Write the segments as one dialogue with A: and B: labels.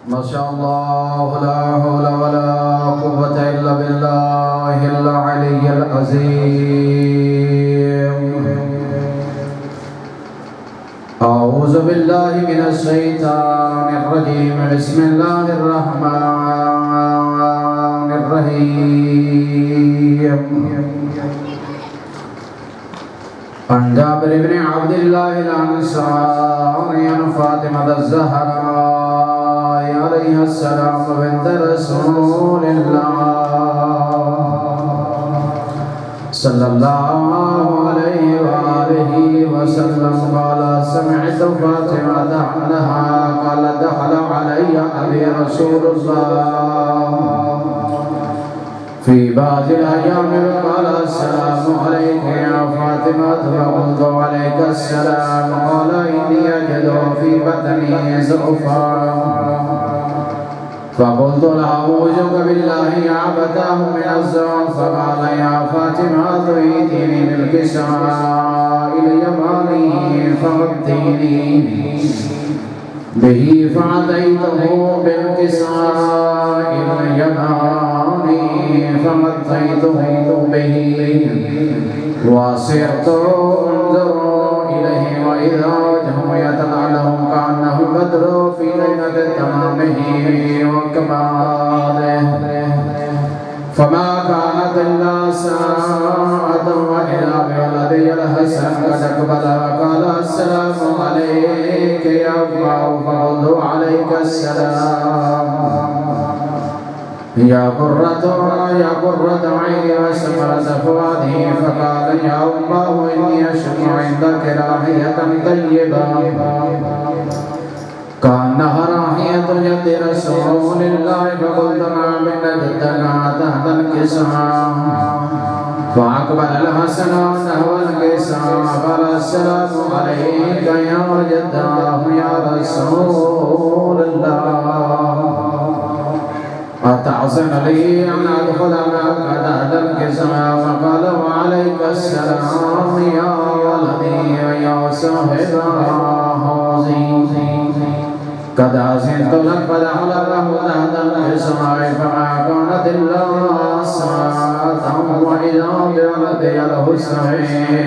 A: ما شاء الله لا حول ولا قوة إلا بالله العلي العظيم. أعوذ بالله من الشيطان الرجيم. بسم الله الرحمن الرحيم. عن جابر بن عبد الله الأنصاري عن فاطمة الزهراء عليها السلام بنت رسول الله صلى الله عليه وآله وسلم قال: سمعت فاطمة عنها قال: دخل علي أبي رسول الله في بعض الأيام قال: السلام عليك يا فاطمة. فقلت: عليك السلام. قال: إني أجد في بطني زلفا. فقلت: أعوذك بالله يا أبتاه من الزلف. فقال: يا فاطمة ائتيني بالكساء اليماني فغطيني به. فأتيته بالكساء اليماني فغطيته به وصرت أنظر إليه وإذا وجهه يتلألأ كأنه البدر في ليلة تمامه وكماله. فما كانت إلا ساعة وإذا بولدي الحسن قد أقبل. قال: السلام عليك يا أبا. فقلت: عليك السلام يا قرة عيني وثمرة فؤادي. فقال: يا أبا إني أشم عندك رائحة طيبة كأنها رائحة جد رسول الله. فقلت: نعم إن جدنا تحت الكساء. فأقبل الحسن نحو الكساء قال: السلام عليك يا جداه يا رسول الله. أتعزن لي أن أدخل معك تحت الكساء؟ فقال: وعليك السلام يا ولدي ويا صاحب حوزي. قد أذنت لك. فدخل له تحت الكساء فما كانت إلا ساعة وإذا بولدي الحسين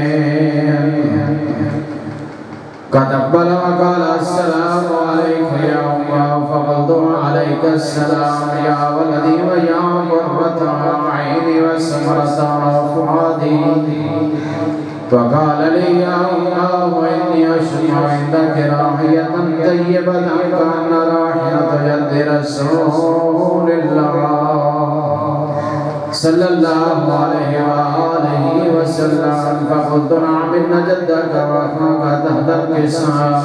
A: قد أقبل وقال: السلام عليك يا أبا. فقلت: عليك السلام يا ولدي ويا قرة عيني وثمرة فؤادي. فقال لي: يا أبا إني أشم عندك رائحة طيبة كأن رائحة يد رسول الله صلى الله عليه وآله وسلم. فقلت: نعم إن جدك وأخاك تحت الكساء.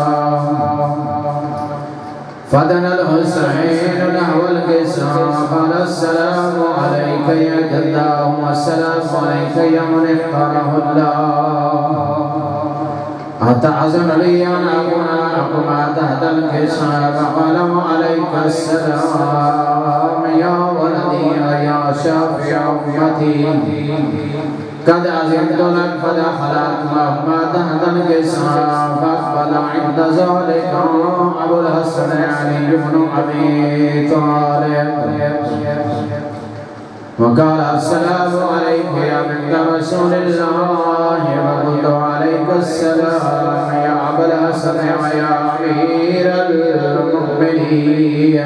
A: فدنا الحسين نحو الكساء قال: السلام عليك يا جداه والسلام عليك يا من اختاره الله. أتعزم لي أن أكون معكما تحت الكساء؟ فقال: وعليك السلام يا ولدي ويا شافع أمتي. قد أذنت لك. فدخلت معهما تحت الكساء. فأقبل عند ذلك أبو الحسن علي بن أبي طالب وقال: السلام عليك يا بنت رسول الله. وقلت: عليك السلام يا أبا الحسن ويا أمير المؤمنين.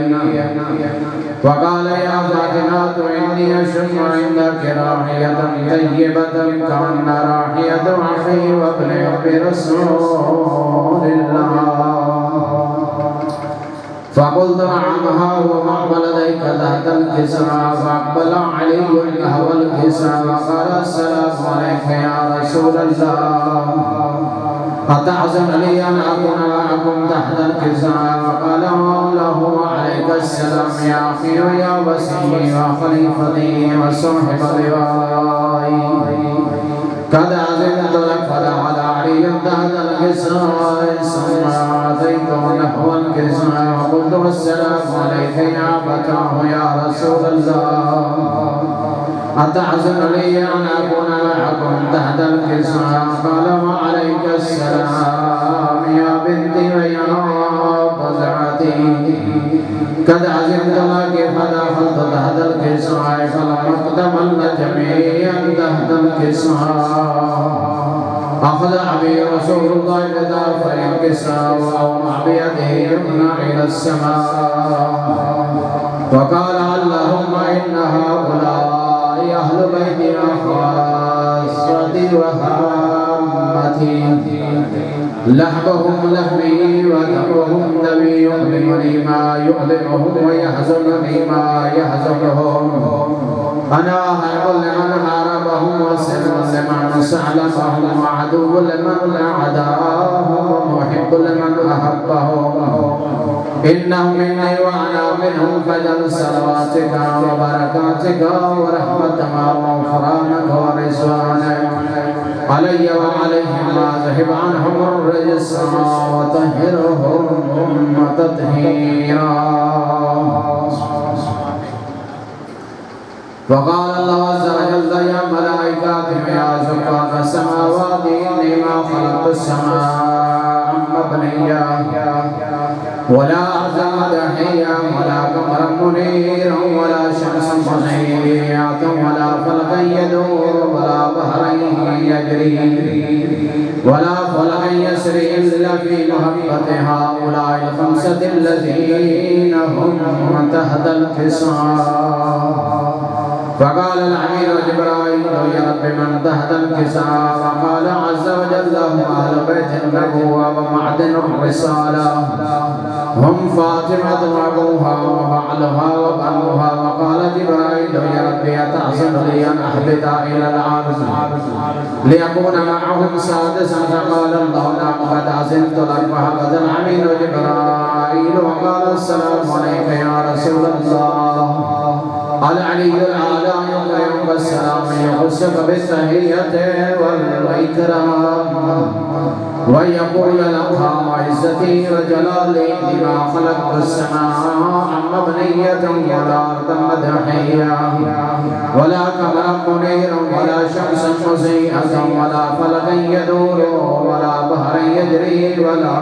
A: وقال: يا فاطمة إني أشم عندك رائحة طيبة كأن رائحة أخي وابن أبي رسول الله. فقلت: نعم ها هو مع ولديك تحت الكساء. فأقبل علي نحو الكساء وقال: السلام عليك يا رسول الله. أتعزم لي أن أكون معكم تحت الكساء؟ فقال له: عليك السلام يا أخي ويا وسيلي وخليفتي وصاحب لوائي. قد أذنت لك. فدخل علي تحت الكساء ثم أتيته نحو الكساء وقلت: السلام عليك يا أبتاه يا رسول الله. أتعزم لي أن أكون معكم تحت الكساء؟ قال: وعليك السلام يا بنتي ويا قزعتي. قد عزمت لك فدخلت تحت الكساء فلم اقتبل جميعا تحت الكساء أخذ أبي رسول الله بطرف الكساء وأومع بيده يمنى إلى السماء وقال اللهم إن هؤلاء أهل بيتي وخاصتي وهامتي لحمهم لحمي ودمهم دمي يؤلمني ما يؤلمهم ويحزنني ما يحزنهم أنا هرب لمن هربهم وسلم لمن سألهم وعدو لمن عداهم ومحب لمن أحبهم إنهم مني وأنا منهم فجل صلواتك وبركاتك ورحمتك وغفرانك ورضوانك علي وعليهم ما ذهب عنهم الرجس وطهرهم تطهيرا. وقال الله عز وجل يا ملائكتي يا زكاة السماوات إني ما خلقت السماء مبنيا ولا أرضا دحيا ولا قمرا منيرا ولا شمسا مضيئة ولا فلكا يدور ولا بحرا يجري ولا فلكا يسري إلا في محبة هؤلاء الخمسة الذين هم تحت الكساء. فقال الأمير جبرائيل يا رب من تحت الكساء فقال عز وجل هم أهل بيت النبوة ومعدن الرسالة هم فاطمة وأبوها وبعلها وبنوها. وقال جبرائيل يا رب أتعزم لي أن أهبط إلى الأرض ليكون معهم سادسا فقال الله نعم قد عزمت لك. فهبط الأمير جبرائيل وقال السلام عليك يا رسول الله. العلي الأعلى يوم السلام يخصك بالتحية والإكرام ويقول لك وعزتي وجلالي بما خلقت السماء مبنية ولا أرضا مدحية ولا قمرا منيرا ولا شمسا مضيئة ولا فلكا يدور ولا بحرا يجري ولا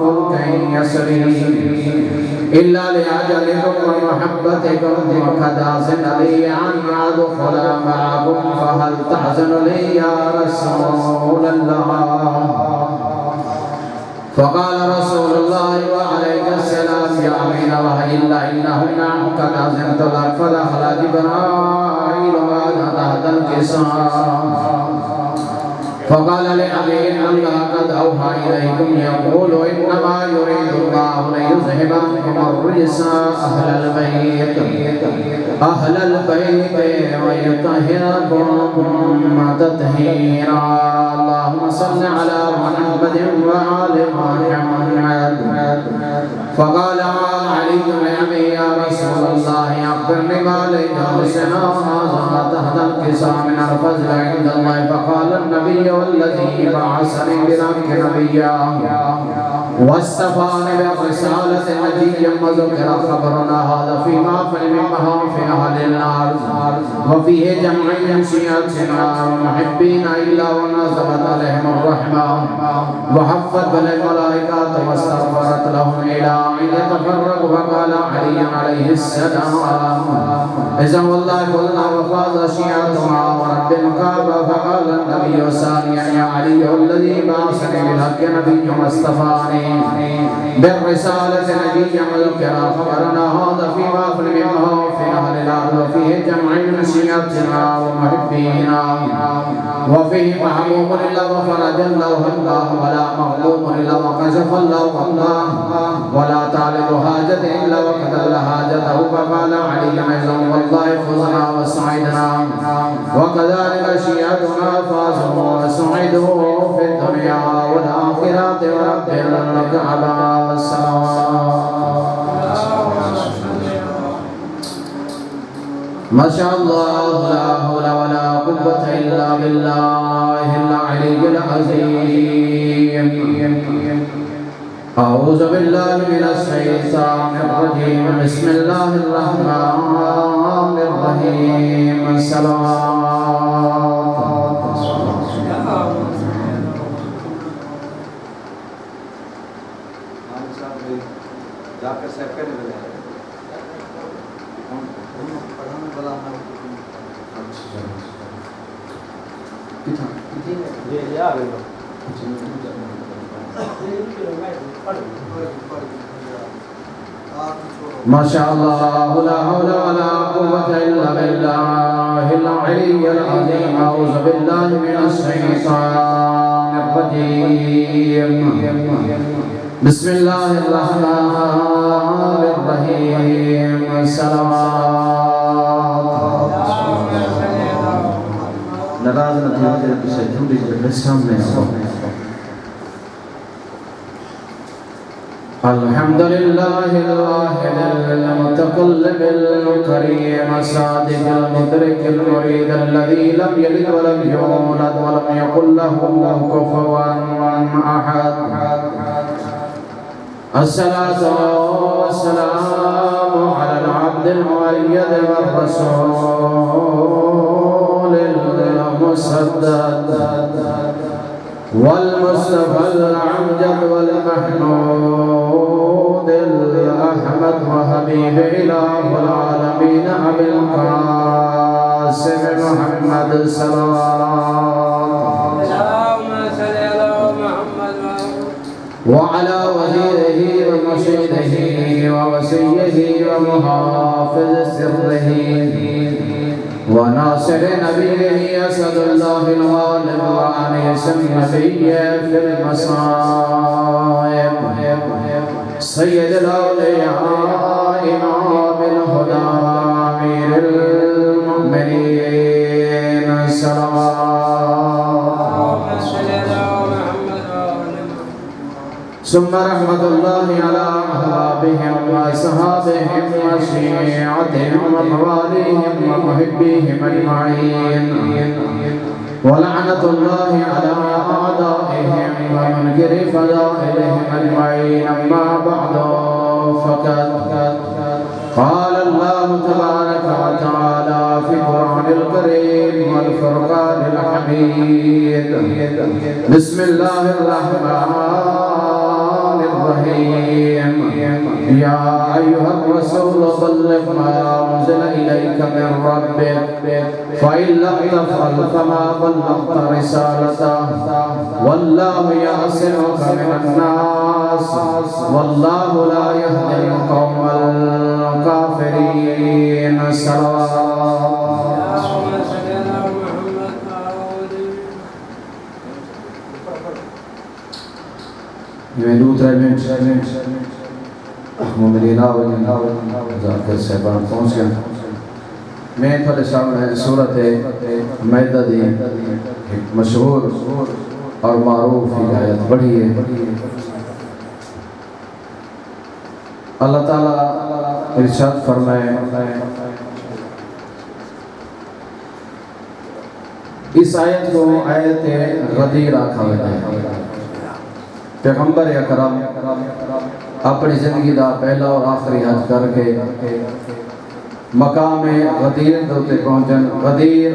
A: فلكا يسري إلا لأجلكم ومحبتكم وقد أذن لي أن أدخل معكم فهل تحزن لي يا رسول الله. فقال رسول الله وعليك السلام يا أمين وهي إلا إنهم نعم قد أذنت لك. فدخل جبرائيل وأنا تحت الكساء فقال لأبي إن الله قد أوحى إليكم يقول إنما يريد الله ليذهب عنكم الرجس أهل البيت ويطهركم تطهيرا. اللهم صل على محمد وآل محمد. فقال علي لأبي يا رسول الله أخبرني ما ليجلسنا هذا تحت الكساء من الفضل عند الله. فقال النبي والذي بعثني بذلك نبيا واصطفاني برسالة نبيا وذكر خبرنا هذا في محفل من محافل أهل الأرض وفيه جمع من شيعتنا ومحبين إلا ونزلت عليهم الرحمة وحفت بالملائكة واستغفرت لهم إلى أن يتفرقوا. فقال علي عليه السلام إذا والله قلنا وفاز شيعتنا ورب الكعبة. فقال النبي ثانيا يا علي الذي بعثني بالحق نبي واصطفاني بالرسالة نبيا وذكر خبرنا هذا في محفل من محافل أهل الأرض وفيه جمع من شيعتنا ومحبينا وفيه محبوب إلا وفرج الله ولا مغلوب إلا وكشف الله ولا تعلق حاجة إلا وقد حاجته. فقال علي أيضا والله فزنا وسعدنا وكذلك شيعتنا فازوا وسعدوا في الدنيا والآخرة ورب الكعبة والسماوات. ما شاء الله لا حول ولا قوة إلا بالله العلي العظيم. أعوذ بالله من الشيطان الرجيم. بسم الله الرحمن الرحيم. الصلاة ماشاء اللہ لا حول ولا قوة الا باللہ العلی العظیم اعوذ باللہ من الشیطان الرجیم بسم اللہ الرحمن الرحیم ناراض نہ تھے تیرے پیچھے جھوٹی کے سامنے الحمد لله الواحد المتقلب الكريم الصادق المدرك المريد الذي لم يلد ولم يولد ولم يكن له كفوا أحد الصلاة والسلام على العبد المؤيد والرسول المسدد والمصطفى الأمجد والمحمود الأحمد وحبيب إله العالمين أبي القاسم محمد صلى الله وعلى وزيره ومرشده ووصيه ومحافظ سره وناصر نبيه أسد الله الغالب وأنيس النبي في المصائب سيد الأولياء إمام الهدى أمير المؤمنين ثم رحمة الله على أحبابهم وأصحابهم وشيعتهم ومواليهم ومحبيهم أجمعين ولعنة الله على أعدائهم ومنكر فضائلهم أجمعين أما بعد فقد قال الله تبارك وتعالى في القرآن الكريم والفرقان الحميد بسم الله الرحمن الرحيم يا أيها الرسول بلغ ما أنزل إليك من ربك فإن لم تفعل فما بلغت رسالته والله يعصمك من الناس والله لا يهدي القوم الكافرين میں دوسرے منٹ مومنین ذاکر صاحبان پہنچ گیا میں تھوڑے سامنے سورت مائدہ دی مشہور اور معروف ہدایت بڑھی ہے اللہ تعالیٰ ارشاد فرمائے اس آیت کو آیت غدیر آکھا ہوئے ہیں پیغمبر اکرم اپنی زندگی دا پہلا اور آخری حج کر کے مقام غدیر دوتے پہنچن غدیر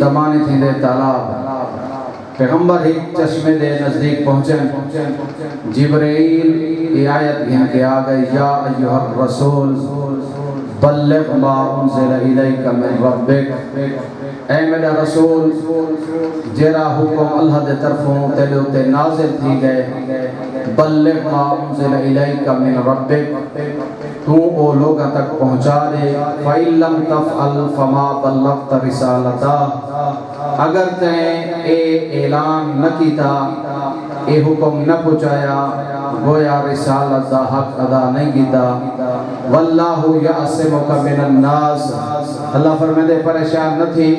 A: دمانی تھی دے تالاب پیغمبر ایک چشمے دے نزدیک پہنچن جبرائیل یہ آیت گھن کے آگئی یا ایوہ الرسول بلغ ما انزل الیک من ربک اے میرا رسول جیرا حکم اللہ دے طرفوں تیلے ہوتے نازل تھی گئے بلغ ما انزل الیک من ربک تو او لوگا تک پہنچا دے فَإِن لَمْ تَفْعَلْ فَمَا بَلَّغْتَ رِسَالَتَا اگر تیں اے اعلان نہ کیتا اے حکم نہ پہنچایا گویا رسالت دا حق ادا نہیں کیتا واللہ یعصمک من الناس اللہ فرمائے دے پریشان نہ تھی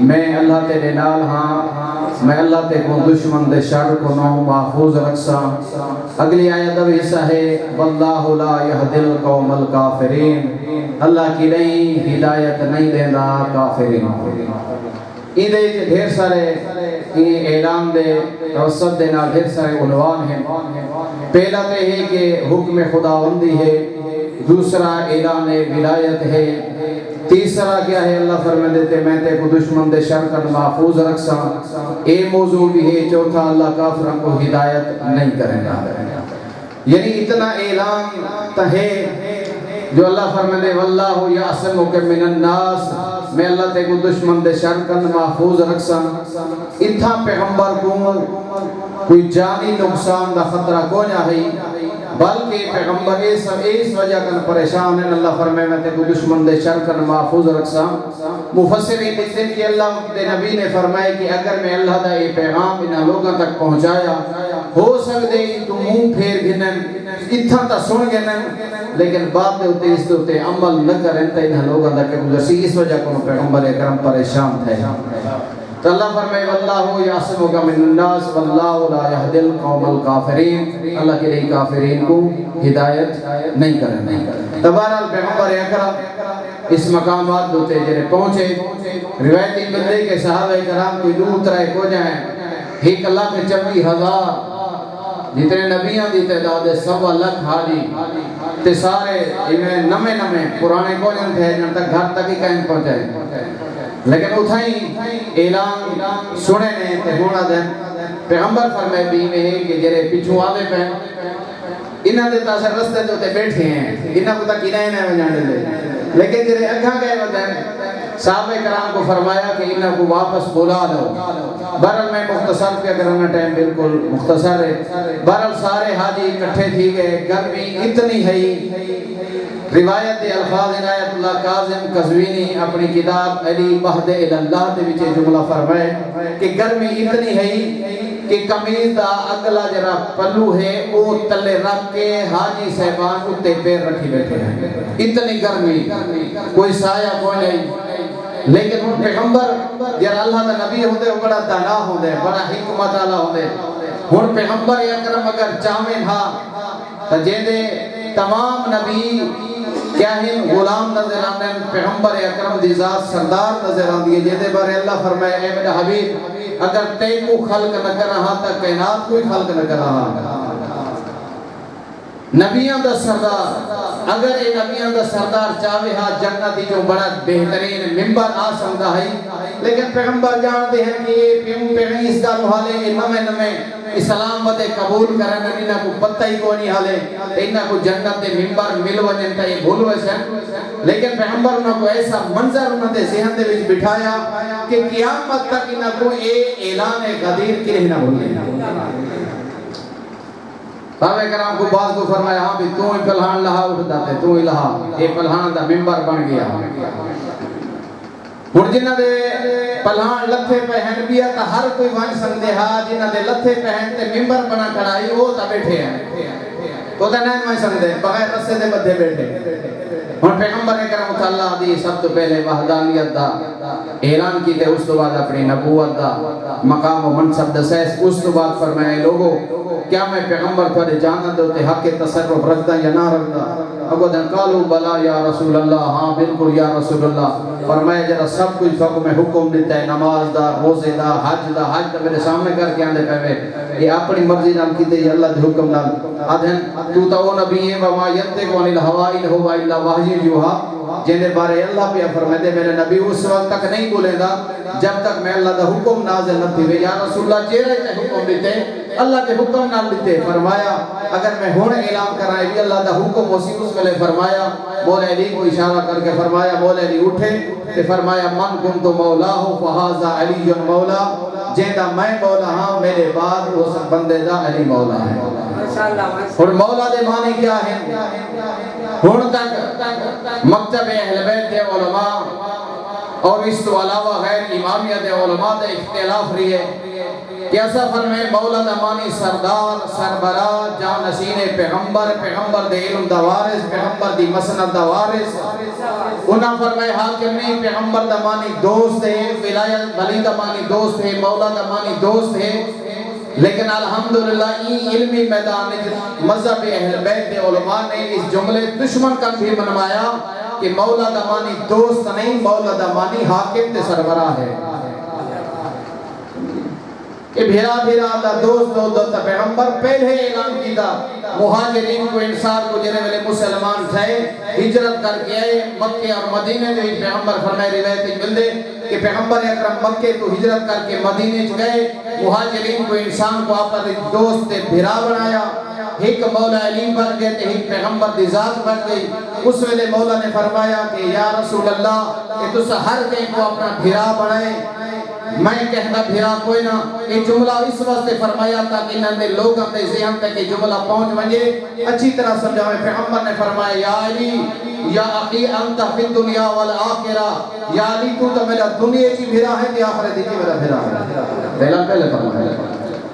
A: میں اللہ تیرے نال ہاں میں اللہ تے کو دشمن دے شر کو نو محفوظ رکھسا اگلی آیت اب حصہ ہے واللہ لا یہدی القوم الکافرین اللہ کی نہیں ہدایت نہیں دینا کافرین ایدے ڈھیر سارے اعلان دے توسط دینا ڈھیر سارے عنوان ہیں پہلا تے ہے کہ حکم خداوندی ہے دوسرا اعلان ولایت ہے تیسرا کیا ہے اللہ فرمائے دیتے میں تے کو دشمن دے شر کا محفوظ رکھسا اے موضوع بھی ہے چوتھا اللہ کافروں کو ہدایت نہیں کریں گا یعنی اتنا اعلان تہے جو اللہ فرمائے واللہ یعصمک من الناس، میں اللہ تے کو دشمن دے شر کن محفوظ رکھساں. اتھا پیغمبر کو کوئی جانی نقصان دا خطرہ کو نہ ہے، بلکہ پیغمبر اس وجہ کن پریشان ہیں. اللہ فرمائے میں تے کو دشمن دے شر کن محفوظ رکھساں. مفسرین لکھتے ہیں کہ اللہ دے نبی نے فرمائے کہ اگر میں اللہ دا یہ پیغام انہاں لوگوں تک پہنچایا، ہو سکتے تو منہ پھیر گنن اتھا تا سن گنن، لیکن بعد دے ہوتے اس دے عمل نہ کریں تو انہاں لوگوں تک گزرسی. اس وجہ کو پیغمبر اکرم پریشان تھے. تو اللہ فرمائے واللہ یعصمک من الناس واللہ لا یہدی القوم الکافرین، اللہ کے لیے کافرین کو ہدایت نہیں کریں. تبارال پیغمبر اکرم اس مقامات دوتے جنہیں پہنچے، روایتی ملے کہ صحابہ کرام کوئی دور ترائے کو جائیں 1,24,000 جتنے نبیاں دی تعداد 1.25 حاجی تے سارے انہیں نمے پرانے کو جن تھے جن تک گھر تک ہی قائم پہنچائے. لیکن اتھائی اعلان سنے نے تے ہونا دن پیغمبر فرمائے بھی میں کہ جرے پیچھو آلے پہ انہاں دے تاثر رستے جو تے بیٹھے ہیں، انہاں کو تک انہیں نہیں جانے لے. لیکن جرے اگھا گئے ودن صحابہ کرام کو فرمایا کہ انہاں کو واپس بلا دو. بہرحال میں مختصر پہ اگر ہمیں ٹائم بالکل مختصر ہے. بہرحال سارے حاجی اکٹھے تھی گئے، گرمی اتنی ہے. روایت الفاظ عنایت اللہ کاظم قزوینی اپنی کتاب علی بہد اللہ دے وچے جملہ فرمائے کہ گرمی اتنی ہے کہ قمیض دا اگلا جرا پلو ہے وہ تلے رکھ کے حاجی صاحبان اتے پیر رکھی بیٹھے ہیں. اتنی گرمی، کوئی سایہ کوئی نہیں. لیکن ان پیغمبر جرا اللہ دا نبی ہوندے وہ بڑا دانا ہوندے، بڑا حکمت والا ہوندے. ان پیغمبر اکرم اگر چاہمیں تھا تو جیندے تمام نبی کیا ہیں غلام نظر آنے، پیغمبر اکرم دی ذات سردار نظر آن دیئے. جیندے بارے اللہ فرمائے اے میرا حبیب اگر تے کو خلق نہ کر رہا تا کائنات کوئی خلق نہ کر رہا. نبیان دا سردار اگر اے نبیان دا سردار چاہے ہاں جنتی جو بڑا بہترین ممبر آ سکتا ہے، لیکن پیغمبر جانتے ہیں کہ یہ پیغمبر اس گالو حالے نمے اسلام ودے قبول کرنے انہاں کو پتہ ہی کو نہیں حالے انہاں کو جنت دے ممبر مل وجن تا یہ بھول ویسے. لیکن پیغمبر انہاں کو ایسا منظر انہاں دے ذہن دے وچ بٹھایا کہ قیامت تک انہاں کو اے اعلان غدیر کی نہ بھولے. صحابہ کرام کو بعض کو فرمایا ہاں بھی تو ہی پلہان لہا اٹھ داتے، تو ہی لہا یہ پلہان دا ممبر بن گیا. اور جنہ دے پلہان لتھے پہن بیا تا ہر کوئی وان سندے ہاں جنہ دے لتھے پہن تے ممبر بنا کھڑائی وہ تا بیٹھے ہیں تو تا نہیں وان سندے بغیر رسے دے بدھے بیٹھے. اور پیغمبر اکرم صلی اللہ علیہ وسلم سب تو پہلے وحدانیت دا اعلان کیتے، اس تو بعد اپنی نبوت دا مقام و منصب دا سیس، اس تو بعد فرمائے لوگوں کیا میں پیغمبر تھوڑے جانت ہوتے حق تصرف رکھتا یا نہ رکھتا؟ اگو دن قالو بلا یا رسول اللہ، ہاں بالکل یا رسول اللہ. فرمایا جرا سب کچھ فقہ میں حکم دیتا ہے، نماز دا، روزے دا، حج دا میرے سامنے کر کے آندے پہوے یہ اپنی مرضی نام کیتے یہ اللہ دے حکم نام آدھن تو تا وہ نبی ہے وما ینطق عن الہوا ان ہوا الا وحی یوحی. جنہیں بارے اللہ پہ فرمائے دے میرے نبی اس وقت تک نہیں بولے دا جب تک میں اللہ دا حکم نازل نہ تھی. یا رسول اللہ چہرے تے حکم دیتے اللہ کے حکم نہ دیتے. فرمایا اگر میں ہون اعلان کرائے بھی اللہ دا حکم اسی اس ویلے فرمایا. مولا علی کو اشارہ کر کے فرمایا مولا علی اٹھے تے فرمایا من کنت مولاہ فہذا علی مولا، جیندہ میں مولا ہاں میرے بعد اس بندے دا علی مولا ہے. اور مولا دے معنی کیا ہے؟ ہون تک مکتب اہل بیت دے علماء اور اس تو علاوہ غیر امامیہ دے علماء دے اختلاف رہی ہے. کیسا فرمائے مولا دا معنی سردار، سربراہ، جانشین پیغمبر، پیغمبر دے علم دا وارث، پیغمبر دی مسند دا وارث. انہاں فرمائے حاکم نہیں، پیغمبر دا معنی دوست ہے، ولایت ولی دا معنی دوست ہے، مولا دا معنی دوست ہے. لیکن الحمدللہ این علمی میدان مذہب اہل بیت دے علماء نے اس جملے دشمن کا بھی منوایا کہ مولا دا معنی دوست نہیں، مولا دا معنی حاکم تے سربراہ ہے. کہ بھیرا بھیرا دا دوست دو تا پیغمبر پہلے اعلان کی دا مہاجرین کو انسان کو جنہیں والے مسلمان تھے ہجرت کر کے آئے مکہ اور مدینے میں پیغمبر فرمائے روایت مل دے کہ پیغمبر اکرم مکہ تو ہجرت کر کے مدینے گئے مہاجرین کو انسان کو اپنے دوست بھیرا بنایا ایک مولا علی بن گئے تھے ایک پیغمبر دی ذات بن گئی اس ویلے مولا نے فرمایا کہ یا رسول اللہ کہ تُس ہر کہیں کو اپنا بھیرا بنائے میں کہتا بھیرا کوئی نہ یہ جملہ اس واسطے فرمایا تاکہ انہوں نے لوگ اپنے ذہن تک یہ جملہ پہنچ ونجے اچھی طرح سمجھا میں پیغمبر نے فرمایا یا علی یا اخی انت فی الدنیا والآخرہ یا علی تو میرا دنیا کی بھیرا ہے یا آخرت کی میرا بھیرا ہے پہلے فرمایا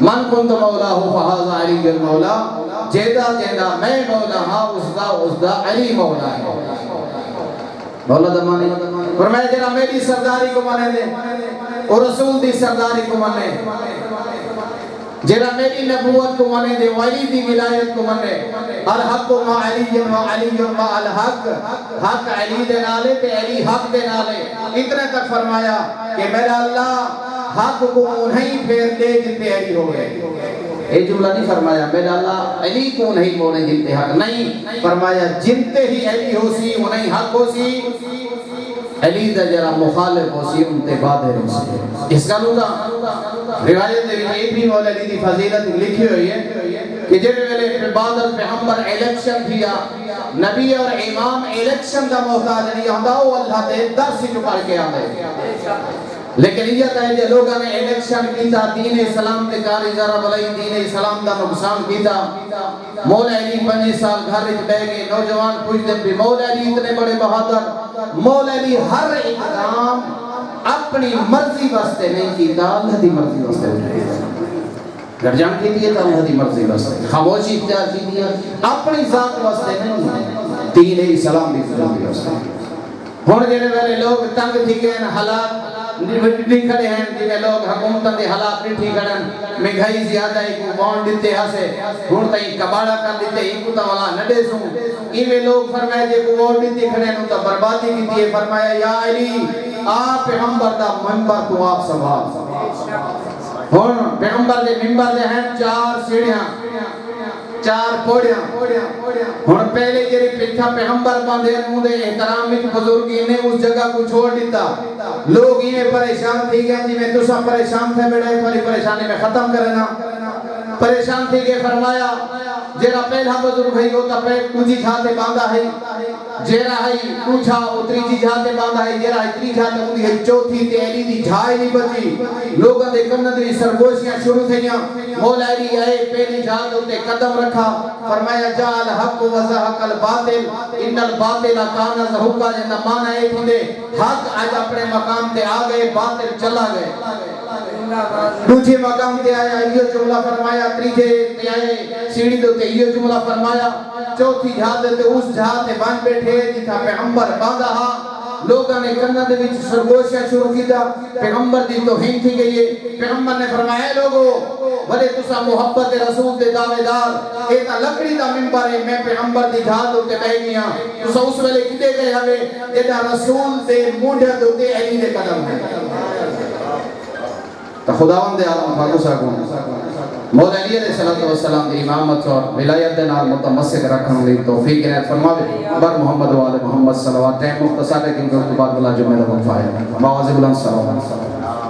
A: من کنت مولا ہو فہذا علی المولا جیدہ جیدہ میں مولا ہاں اس دا علی مولا ہے مولا دمانی فرمایا جنہ میری سرداری کو مانے دے اور رسول دی سرداری کو مانے جنہ میری نبوت کو مانے دے ولی دی ولایت کو مانے الحق ما علی و علی ما الحق حق علی دے نالے تے علی حق دے نالے اتنے تک فرمایا کہ میرا اللہ حق کو نہیں پھیر دے جنتے علی ہو گئے یہ جملہ نہیں فرمایا میرا اللہ علی کو نہیں مونے جنتے حق نہیں فرمایا جنتے ہی علی ہو سی انہیں حق ہو سی علی دا جرا مخالف ہو سی انتے بادر ہو سی اس کا نودا روایت دے بھی ایک بھی مولا علی دی فضیلت لکھی ہوئی ہے کہ جب ویلے بادر پیغمبر الیکشن کیا نبی اور امام الیکشن دا محتاج نہیں ہوتا وہ اللہ دے در سے چکار کے آدھے لیکن یہ کہے جو لوگوں نے الیکشن کیتا دین اسلام تے کاری ذرا بلائی دین اسلام دا نقصان کیتا مولا علی 5 سال گھر وچ بیٹھ گئے نوجوان پوچھتے بھی مولا علی اتنے بڑے بہادر مولا علی ہر اقدام اپنی مرضی واسطے نہیں کیتا اللہ دی مرضی واسطے گھر جان کی دیئے تا اللہ دی مرضی واسطے خاموشی اختیار کی دیا اپنی ذات واسطے نہیں دین اسلام دی مرضی واسطے ہون جنے والے لوگ تنگ تھی گئے حالات نہیں کھڑے ہیں جنہیں لوگ حکومتاں دے حالات نہیں ٹھیک کرن مہنگائی زیادہ ہے کو بانڈ دیتے ہاسے ہون تائیں کباڑا کر دیتے ہی کو تا والا نڈے سوں ایویں لوگ فرمائے جے کو بانڈ دیتے کھڑے ہیں تو بربادی کی دیئے فرمایا یا علی آپ پیغمبر دا منبر تو آپ سنبھال ہون پیغمبر دے منبر دے ہیں 4 سیڑیاں 4 پوڑیاں ہون پہلے جری پٹھا پیغمبر باندھے مودے احترام میں بزرگی نے اس جگہ کو چھوڑ دیتا لوگ یہ پریشان تھی گئے جی میں تسا پریشان تھے بیڑے پری پریشانی میں ختم کرنا پریشان تھی گئے فرمایا جیرا پہلا بزرگ ہے ہوتا پہل کچھی جھاتے باندھا ہے جیرا ہے کچھا اتری جی جھاتے باندھا ہے جیرا اتری جھاتے ہوندی ہے چوتھی تیلی دی جھائی نہیں بچی لوگاں دے کندری سرگوشیاں شروع تھیاں مولا علی آئے پہلی جھاتے ہوتے قدم رکھا فرمایا جا الحق و زہق الباطل ان الباطل کانا زہقا جنہ مانا ہے تھے حق آج اپنے مقام تے آگئے باطل چلا گئے دوسرے مقام تے آیا یہ جملہ فرمایا تیجے تے آئے سیڑھی دو تے یہ جملہ فرمایا چوتھی جھاتے تے اس جھاتے بان بیٹھے جتا پیغمبر باندھا ہا لوگاں نے کرنا دے وچ سرگوشیاں شروع کیتا پیغمبر دی توہین تھی گئی ہے پیغمبر نے فرمایا لوگو بھلے تسا محبت رسول دے دعوے دار اے تا لکڑی دا منبر ہے میں پیغمبر دی جھات ہوتے بہ گیا تسا اس ویلے کتے گئے ہوئے جدا رسول دے مونڈے ہوتے علی دے قدم ہے تو خداوند عالم پاک ساکوں مولا علی علیہ السلام دی امامت اور ولایت دے نال متمسک رکھن دی توفیق عنایت فرماوے بر محمد و آل محمد صلوات ٹائم مختصر ہے کیونکہ اس کے بعد بلا جمعہ دا وقفہ ہے مواظب الانصار